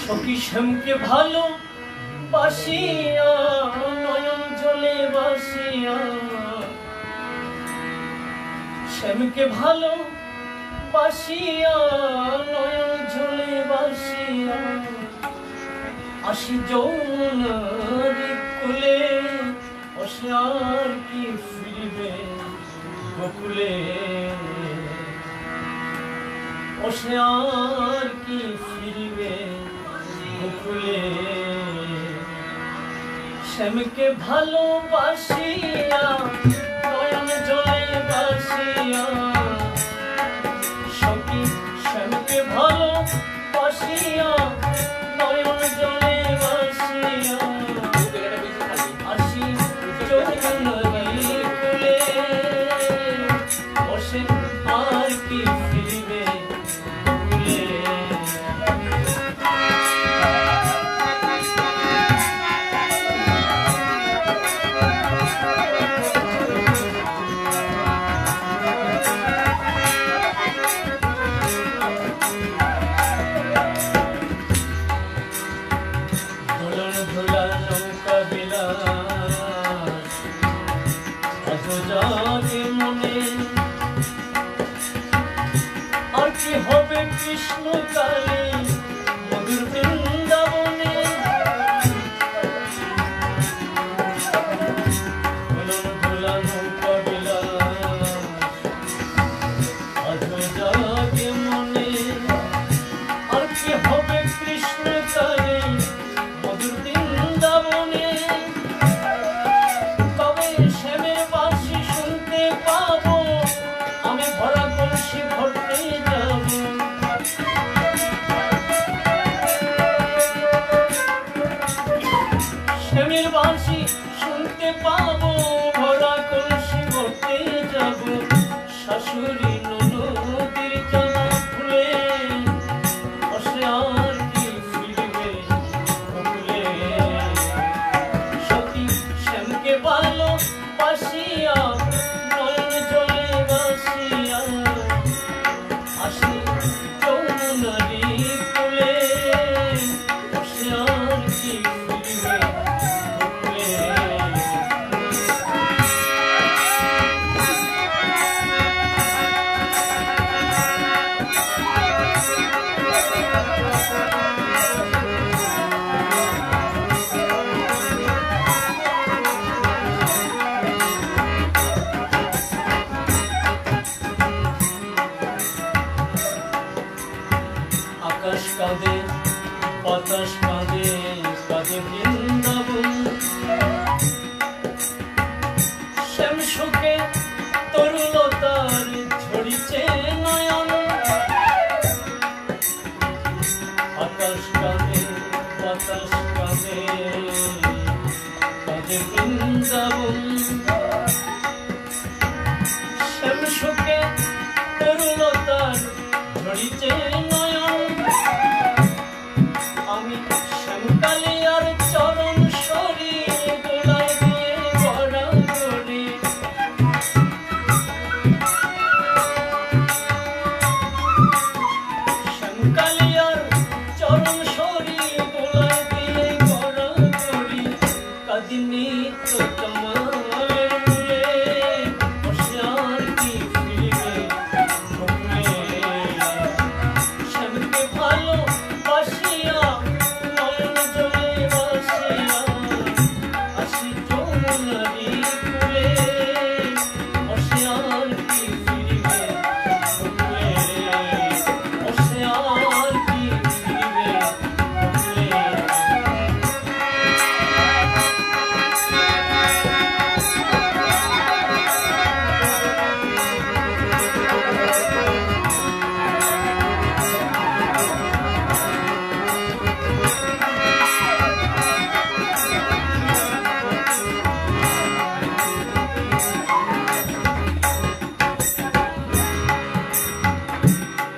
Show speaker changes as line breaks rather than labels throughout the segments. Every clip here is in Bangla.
সখী শ্যামকে ভালো বাসিয়া নয়ন জলে বাসিয়া, শ্যামকে ভালো বাসিয়া নয়ন জলে বাসিয়া, আসি যৌনার কুলে বসে আর কি ফিরবে গোকুলে, বসে আর কি ফিরবে গোকুলে। শ্যামকে ভালোবাসিয়া নয়ন জলে বাসিয়া, সখী শ্যামকে ভালোবাসিয়া নয়ন জলে বাসিয়া, আসি যৌনার কুলে বসে আর কি ফিরবে গোকুলে। আর কি হবে কৃষ্ণ কালী মধুর বৃন্দাবনে, ভোলা নৌকা বিলাস আজ জাগে মনে। আর কি হবে কৃষ্ণ কালী মধুর বৃন্দাবনে, তবে শ্যামের বাঁশি শুনতে পাবো আমি ভরা কলসি ভরতে যাব। শ্যামের বাঁশি শুনতে পাবো ভরা কলসি ভরতে যাব। শাশুড়ি ননদের জামা খুলে বসে আর কি ফিরবে গোকুলে। সখী শ্যামকে ভালোবাসিয়া নয়ন জলে বাসিয়া, আসি যৌনারি কুলে বসে আর কি ফিরবে গোকুলে। আকাশ কাঁদে বাতাস কাঁদে কাঁদে বৃন্দাবন, শ্যাম সুখে তরুলতার ঝরিছে নয়ন। আকাশ কাঁদে বাতাস কাঁদে কাঁদে বৃন্দাবন, শ্যাম সুখে তরুলতার ঝরিছে নয়ন। আমি শ্যামকালিয়ার চরণ সরি গোলায় দিয়ে ভরা করি, শ্যামকালিয়ার চরণ সরি গোলায় দিয়ে ভরা করি। কাদিনী তো তোমার মূলে বসে আর কি ফিরবে গোকুলে। শ্যামকে ভালোবাসিয়া নয়ন জলে বাসিয়া, আসি যৌনারি কুলে বসে আর কি ফিরবে গোকুলে। বসে আর কি ফিরবে গোকুলে।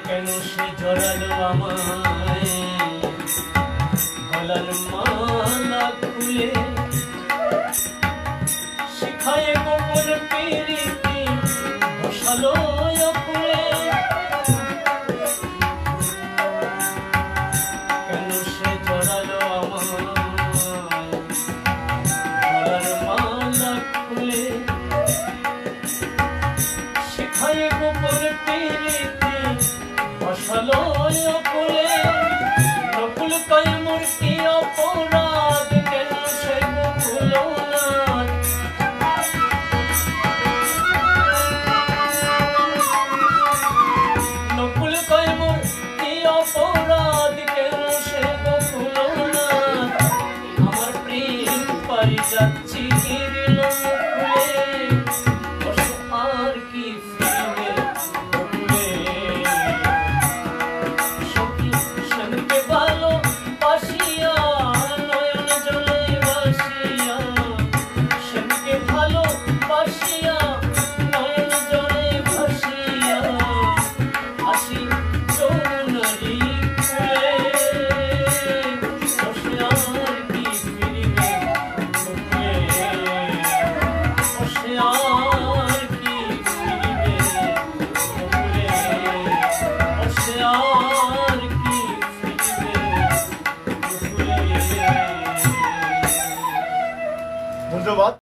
কেন সে জড়ালো আমায় গলার মালা খুলে, শিখায় গোপন প্রীতি বসালো ফুলে। কেন সে নকুলে নকুল কয় মূর্তি